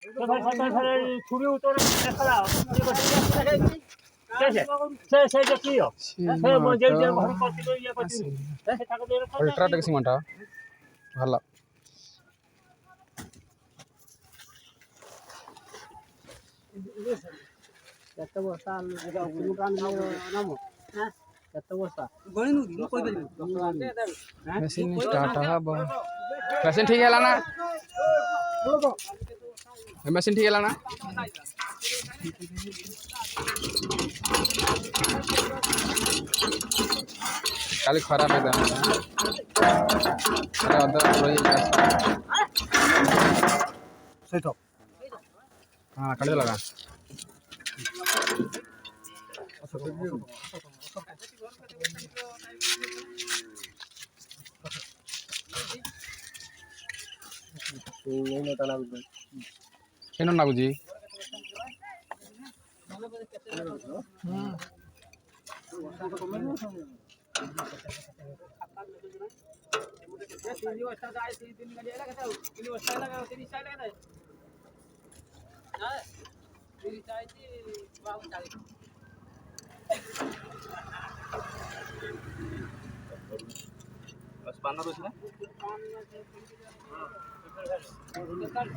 तो भाई सारे छुरी उतर खड़ा से देखियो से जे जे घर पति ये पति से ताको दे अल्ट्राटेक सीमेंट भला କେତେ ବର୍ଷା ନାମ କେତେ ବର୍ଷା ଗଣିନୁ କି ମୁଁ କହିପାରିବି मशीन स्टार्ट हब मशीन ठीक है ना मशीन ठीक है ना खाली खराब है सही तो हाँ कड़े लगा ಏನು ನಾಗುಜಿ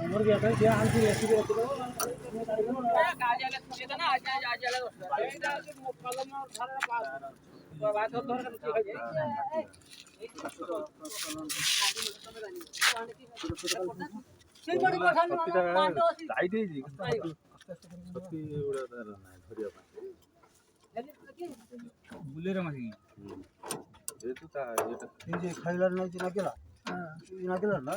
हमर गया था क्या हम की रेसिपी रख दो आज आले तुझे ना आज आले कलम घर पास बात हो तोर ठीक है সেই বড় কথা টাইট হই জি সত্যি ওড়া না ধরিয়া পাই বুলের মাছি যেহেতু তা এটা এই যে খাইলার নাই যে না গেলা না গেলা না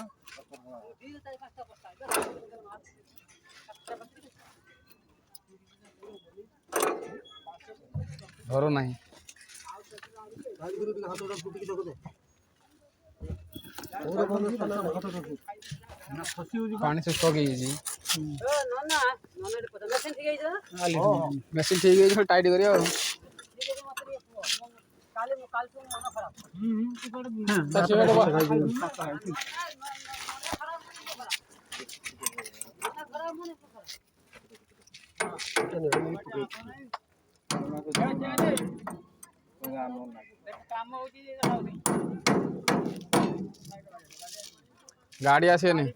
ধরো নাই पानी से स्टॉक है जी मशीन ठीक है फिर टाइट करियो गाड़ी आसे नहीं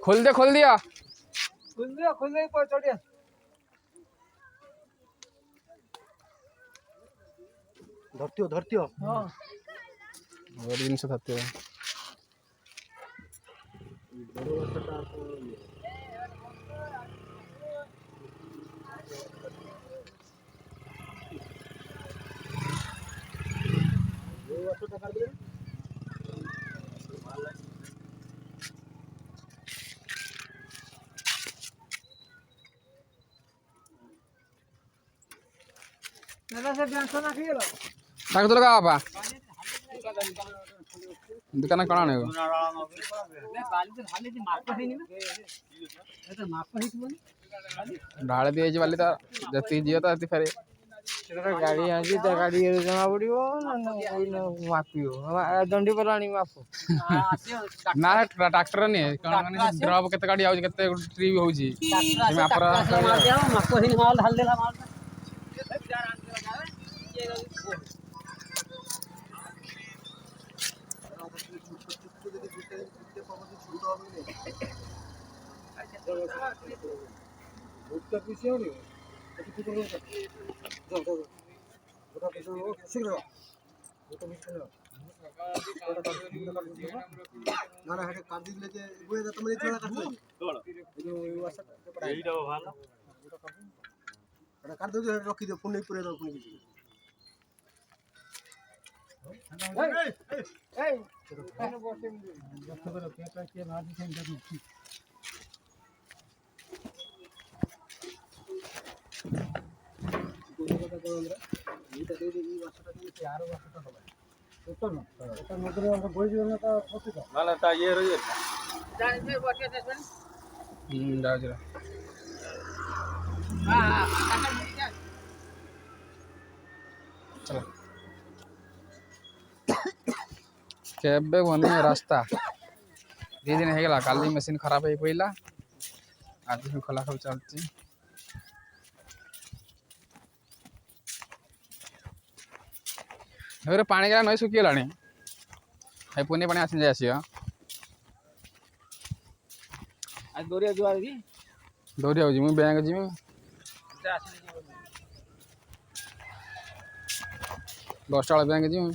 खोल दिया चढ़िया धरतियो हाँ और जिनसे धरते हो ताकत तो लगा आपा दुकान कौन है वो ढाल दिए वाली तो जति जियो तो फेरे गाड़ी आजी तो गाड़ी जमा पड़ियो ना मापियो दंडी पलाणी मापो ना ट्रैक्टर नहीं है कौन माने ड्रॉप केते गाड़ी आउज केते ट्री होउची मापरा मापो ही माल ढाल देला माल रखी दो पुणे पूरे केबे बने रास्ता ଦି ଦିନ ହେଇଗଲା କାଲି ମେସିନ୍ ଖରାପ ହେଇ ପଇଲା ଆଜି ବି ଖୋଲା ଖୋଲି ଚାଲିଛି। ଏବେ ପାଣି ଗା ନଈ ଶୁଖିଗଲାଣି ଏ ପୁନି ପାଣି ଆସି ଯାଇ ଆସିବ ଆଜି ଦୌଡ଼ିଆ ଯିବା କି ଦୌଡ଼ି ଯାଉଛି ମୁଁ ବ୍ୟାଙ୍କ ଯିବି ଆସିନି 10ଟା ବେଳେ ବ୍ୟାଙ୍କ ଯିବି।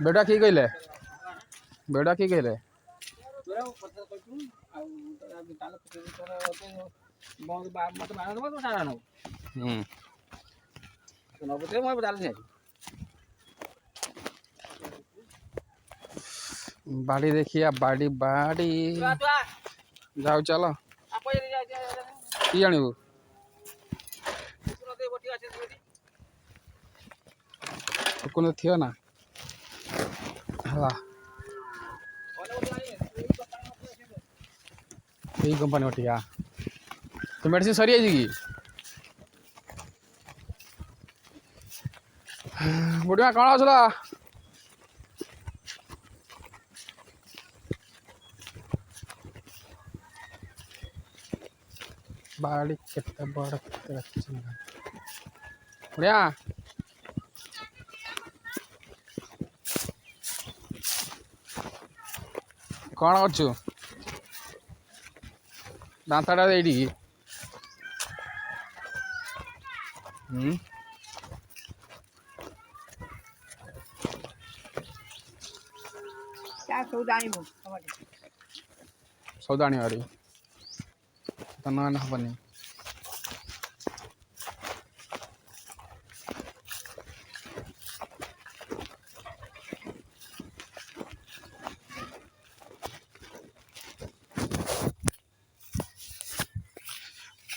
बेटा की कहले बेटा की कहले बाड़ी देखिए बाड़ी बाड़ी जाओ चलो की जानू कौन थियो ना हला यही कंपनी बटिया तो मेडिसिन सरी जाएगी कि बुढ़िया कौन आसला बाड़ी केते बड़ केते बुढ़िया कौन करछु दांतटा देडी क्या सौदानी मो सौदाणी वाली तो ना हबनी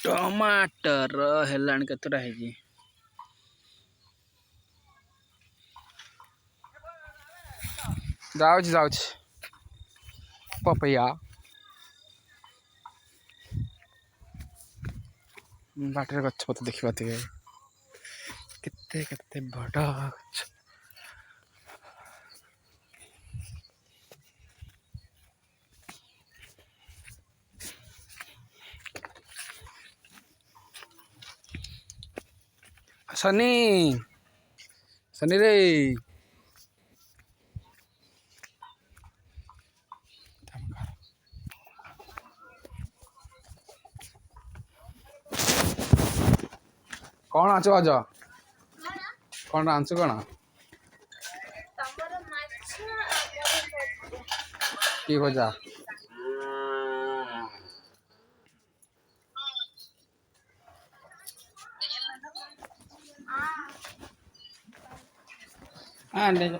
टमाटर हेलान केतटा है जाऊँ पपैया बाटर गछ पत देखा केते केते बड़ गछ सनी सनी रे कौन आचो आज कौन आंसु कौन की भजा हाँ ले जा